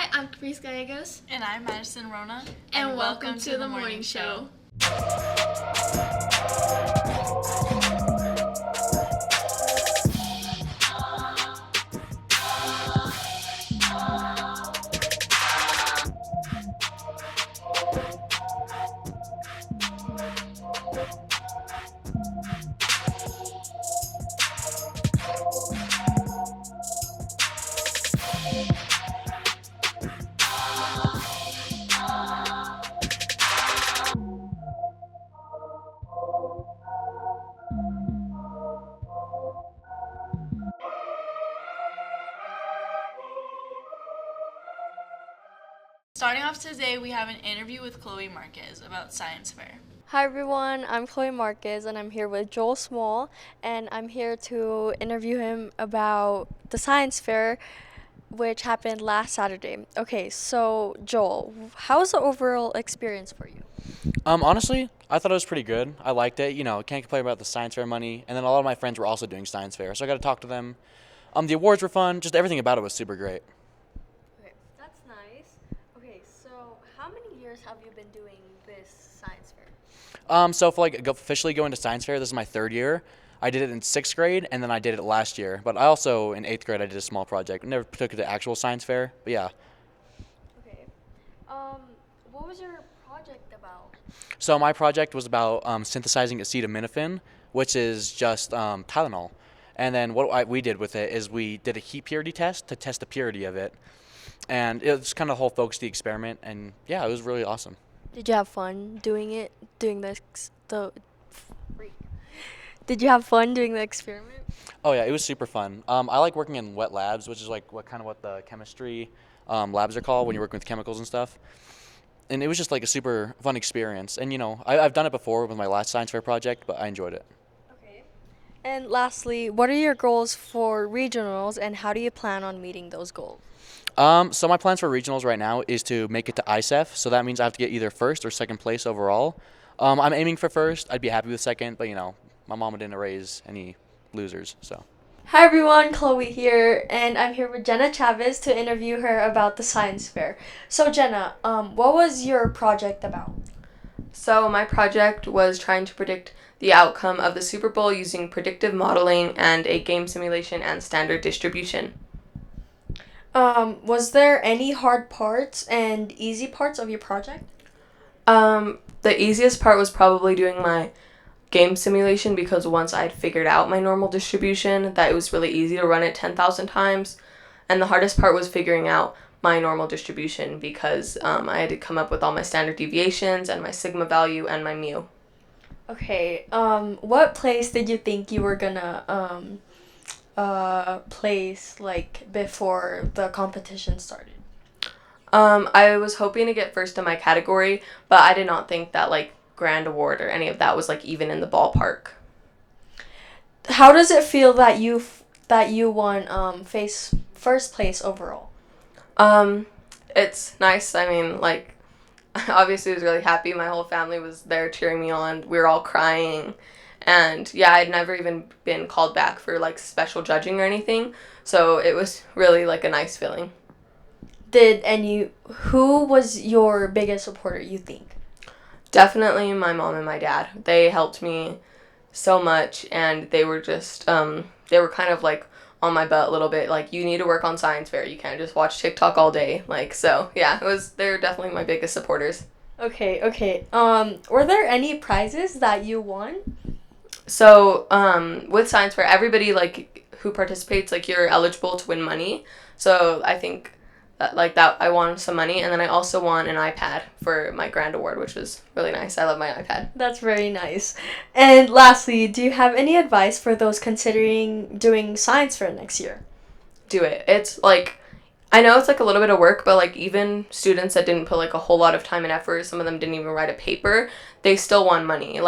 Hi, I'm Caprice Gallegos. And I'm Madison Rona. And welcome to the morning show. Starting off today, we have an interview with Chloe Marquez about science fair. Hi everyone, I'm Chloe Marquez and I'm here with Joel Small and I'm here to interview him about the science fair which happened last Saturday. Okay, so Joel, how was the overall experience for you? Honestly, I thought it was pretty good. I liked it. Can't complain about the science fair money. And then a lot of my friends were also doing science fair, so I got to talk to them. The awards were fun. Just everything about it was super great. Okay, that's nice. Okay, so how many years have you been doing this science fair? So for officially going to science fair, this is my third year. I did it in sixth grade, and then I did it last year. But I also in eighth grade I did a small project. Never took it to actual science fair, but yeah. Okay. What was your project about? So my project was about synthesizing acetaminophen, which is just Tylenol. And then we did with it is we did a heat purity test to test the purity of it. And it was kind of the whole focus of the experiment. And yeah, it was really awesome. Did you have fun doing it? Freak. Did you have fun doing the experiment? Oh yeah, it was super fun. I like working in wet labs, which is like what the chemistry labs are called when you're working with chemicals and stuff. And it was just like a super fun experience. And I've done it before with my last science fair project, but I enjoyed it. Okay. And lastly, what are your goals for regionals and how do you plan on meeting those goals? So my plans for regionals right now is to make it to ISEF. So that means I have to get either first or second place overall. I'm aiming for first. I'd be happy with second, but my mama didn't raise any losers, so. Hi everyone, Chloe here, and I'm here with Jenna Chavez to interview her about the science fair. So Jenna, what was your project about? So my project was trying to predict the outcome of the Super Bowl using predictive modeling and a game simulation and standard distribution. Was there any hard parts and easy parts of your project? The easiest part was probably doing my game simulation because once I'd figured out my normal distribution, that it was really easy to run it 10,000 times. And the hardest part was figuring out my normal distribution because I had to come up with all my standard deviations and my sigma value and my mu. Okay, what place did you think you were gonna place before the competition started? I was hoping to get first in my category, but I did not think that grand award or any of that was even in the ballpark. How does it feel that you won face first place overall? It's nice. I mean, obviously I was really happy. My whole family was there cheering me on. We were all crying. And yeah, I'd never even been called back for special judging or anything. So it was really a nice feeling. Who was your biggest supporter, you think? Definitely my mom and my dad. They helped me so much, and they were just, they were kind of on my butt a little bit. You need to work on science fair. You can't just watch TikTok all day. So yeah, they're definitely my biggest supporters. Okay. Were there any prizes that you won? So, with science fair, everybody who participates, you're eligible to win money. So I think that I won some money, and then I also won an iPad for my grand award, which was really nice. I love my iPad. That's very nice. And lastly, do you have any advice for those considering doing science fair next year? Do it. It's I know it's a little bit of work, but even students that didn't put a whole lot of time and effort, some of them didn't even write a paper, they still won money.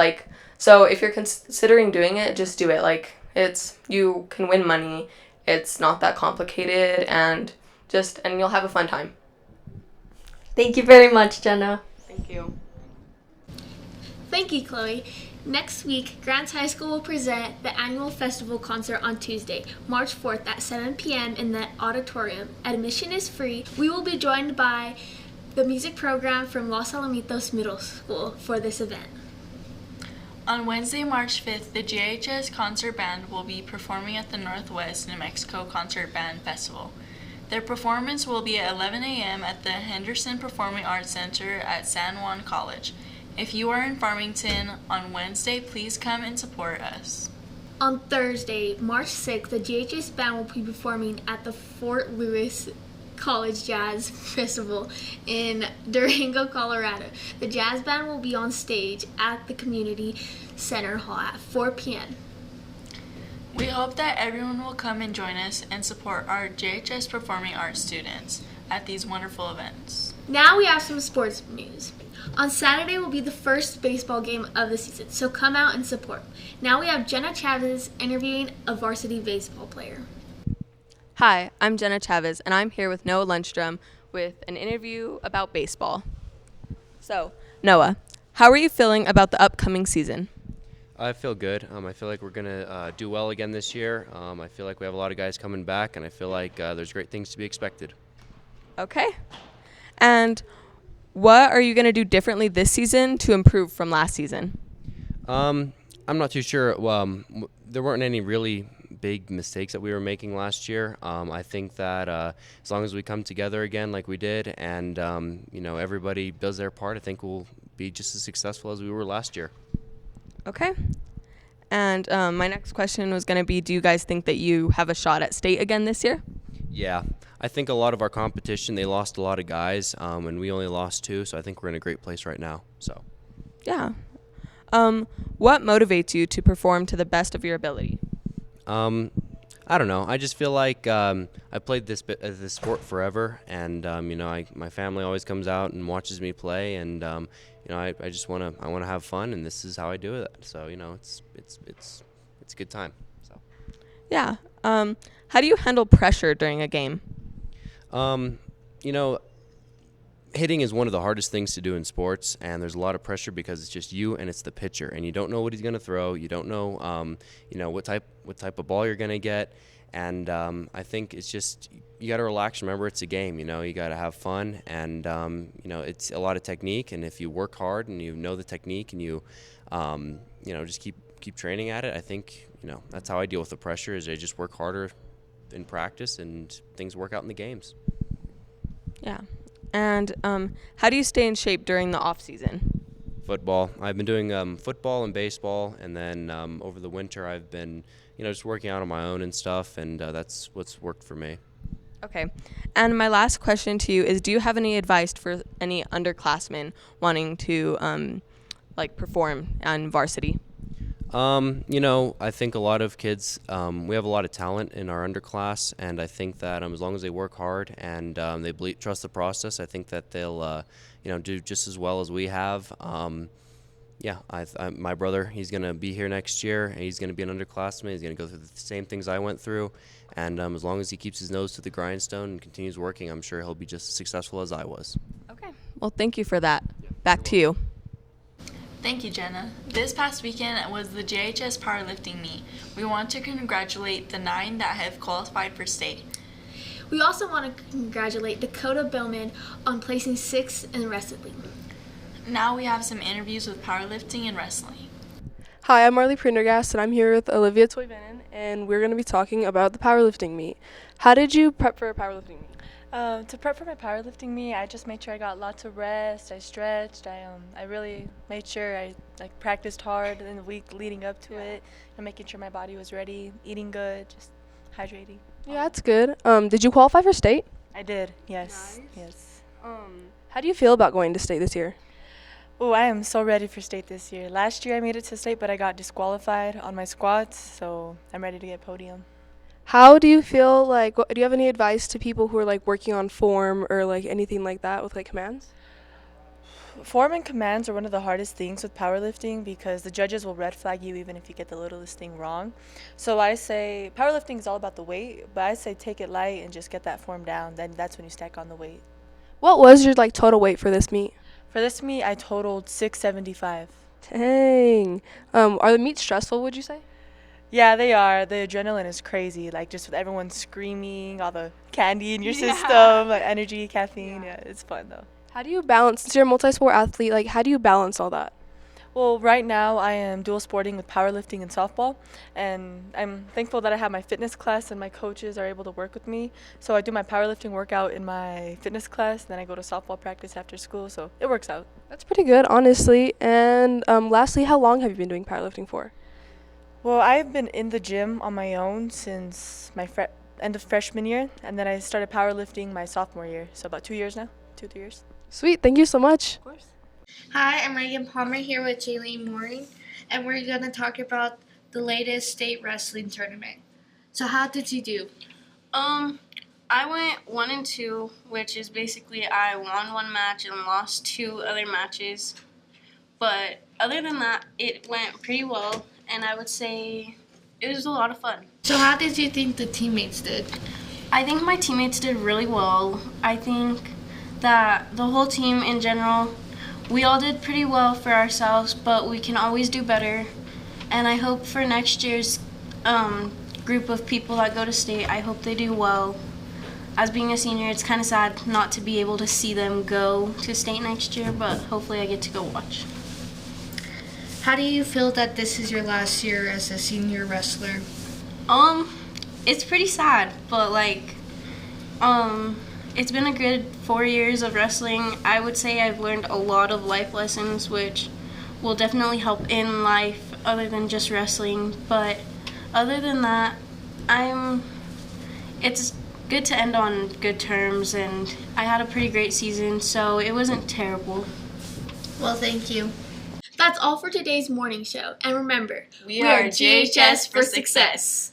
So if you're considering doing it, just do it. You can win money. It's not that complicated, and you'll have a fun time. Thank you very much, Jenna. Thank you. Thank you, Chloe. Next week, Grants High School will present the annual festival concert on Tuesday, March 4th at 7 p.m. in the auditorium. Admission is free. We will be joined by the music program from Los Alamitos Middle School for this event. On Wednesday, March 5th, the JHS Concert Band will be performing at the Northwest New Mexico Concert Band Festival. Their performance will be at 11 a.m. at the Henderson Performing Arts Center at San Juan College. If you are in Farmington on Wednesday, please come and support us. On Thursday, March 6th, the GHS Band will be performing at the Fort Lewis College Jazz Festival in Durango, Colorado. The jazz band will be on stage at the Community Center Hall at 4 p.m. We hope that everyone will come and join us and support our JHS Performing Arts students at these wonderful events. Now we have some sports news. On Saturday will be the first baseball game of the season, so come out and support. Now we have Jenna Chavez interviewing a varsity baseball player. Hi, I'm Jenna Chavez, and I'm here with Noah Lundstrom with an interview about baseball. So, Noah, how are you feeling about the upcoming season? I feel good. I feel like we're going to do well again this year. I feel like we have a lot of guys coming back, and I feel like there's great things to be expected. Okay. And what are you going to do differently this season to improve from last season? I'm not too sure. There weren't any really big mistakes that we were making last year. I think that as long as we come together again like we did and, everybody does their part, I think we'll be just as successful as we were last year. Okay. And my next question was going to be, do you guys think that you have a shot at state again this year? Yeah. I think a lot of our competition, they lost a lot of guys, and we only lost 2, so I think we're in a great place right now. So. Yeah. What motivates you to perform to the best of your ability? I don't know. I just feel like I played this sport forever, and my family always comes out and watches me play, and I just want to have fun, and this is how I do it. So it's a good time. So. Yeah. How do you handle pressure during a game? Hitting is one of the hardest things to do in sports, and there's a lot of pressure because it's just you and it's the pitcher, and you don't know what he's going to throw. You don't know, what type of ball you're going to get, and I think it's just you got to relax. Remember, it's a game. You got to have fun, and it's a lot of technique. And if you work hard and you know the technique, and you, just keep training at it, I think that's how I deal with the pressure. Is I just work harder in practice, and things work out in the games. Yeah. And how do you stay in shape during the off season? Football. I've been doing football and baseball, and then over the winter I've been, just working out on my own and stuff, and that's what's worked for me. Okay. And my last question to you is, do you have any advice for any underclassmen wanting to perform on varsity? I think a lot of kids, we have a lot of talent in our underclass, and I think that as long as they work hard and they trust the process, I think that they'll, do just as well as we have. My brother, he's going to be here next year, and he's going to be an underclassman. He's going to go through the same things I went through, and as long as he keeps his nose to the grindstone and continues working, I'm sure he'll be just as successful as I was. Okay. Well, thank you for that. Back to you. Thank you, Jenna. This past weekend was the JHS powerlifting meet. We want to congratulate the 9 that have qualified for state. We also want to congratulate Dakota Billman on placing 6th in wrestling. Now we have some interviews with powerlifting and wrestling. Hi, I'm Marley Prendergast, and I'm here with Olivia Toivanen, and we're going to be talking about the powerlifting meet. How did you prep for a powerlifting meet? To prep for my powerlifting meet, I just made sure I got lots of rest. I stretched. I really made sure I practiced hard in the week leading up to it, and making sure my body was ready, eating good, just hydrating. Yeah, that's good. Did you qualify for state? I did. Yes. Nice. Yes. How do you feel about going to state this year? Oh, I am so ready for state this year. Last year I made it to state, but I got disqualified on my squats, so I'm ready to get podium. How do you feel do you have any advice to people who are working on form or anything like that with commands? Form and commands are one of the hardest things with powerlifting because the judges will red flag you even if you get the littlest thing wrong. So I say powerlifting is all about the weight, but I say take it light and just get that form down. Then that's when you stack on the weight. What was your total weight for this meet? For this meet, I totaled 675. Dang. Are the meets stressful, would you say? Yeah, they are. The adrenaline is crazy. Like just with everyone screaming, all the candy in your Yeah. system, like energy, caffeine. Yeah, it's fun though. How do you balance, since you're a multi-sport athlete, like how do you balance all that? Well, right now I am dual sporting with powerlifting and softball, and I'm thankful that I have my fitness class and my coaches are able to work with me. So I do my powerlifting workout in my fitness class, then I go to softball practice after school, so it works out. That's pretty good, honestly. And lastly, how long have you been doing powerlifting for? Well, I've been in the gym on my own since my end of freshman year, and then I started powerlifting my sophomore year, so about 2 years now, 2-3 years. Sweet, thank you so much. Of course. Hi, I'm Reagan Palmer here with Jaylene Mooring, and we're going to talk about the latest state wrestling tournament. So how did you do? I went 1-2, which is basically I won one match and lost 2 other matches. But other than that, it went pretty well, and I would say it was a lot of fun. So how did you think the teammates did? I think my teammates did really well. I think that the whole team in general, we all did pretty well for ourselves, but we can always do better. And I hope for next year's group of people that go to state, I hope they do well. As being a senior, it's kind of sad not to be able to see them go to state next year, but hopefully I get to go watch. How do you feel that this is your last year as a senior wrestler? It's pretty sad, but it's been a good 4 years of wrestling. I would say I've learned a lot of life lessons, which will definitely help in life other than just wrestling. But other than that, it's good to end on good terms, and I had a pretty great season, so it wasn't terrible. Well, thank you. That's all for today's morning show. And remember, We are JHS for success.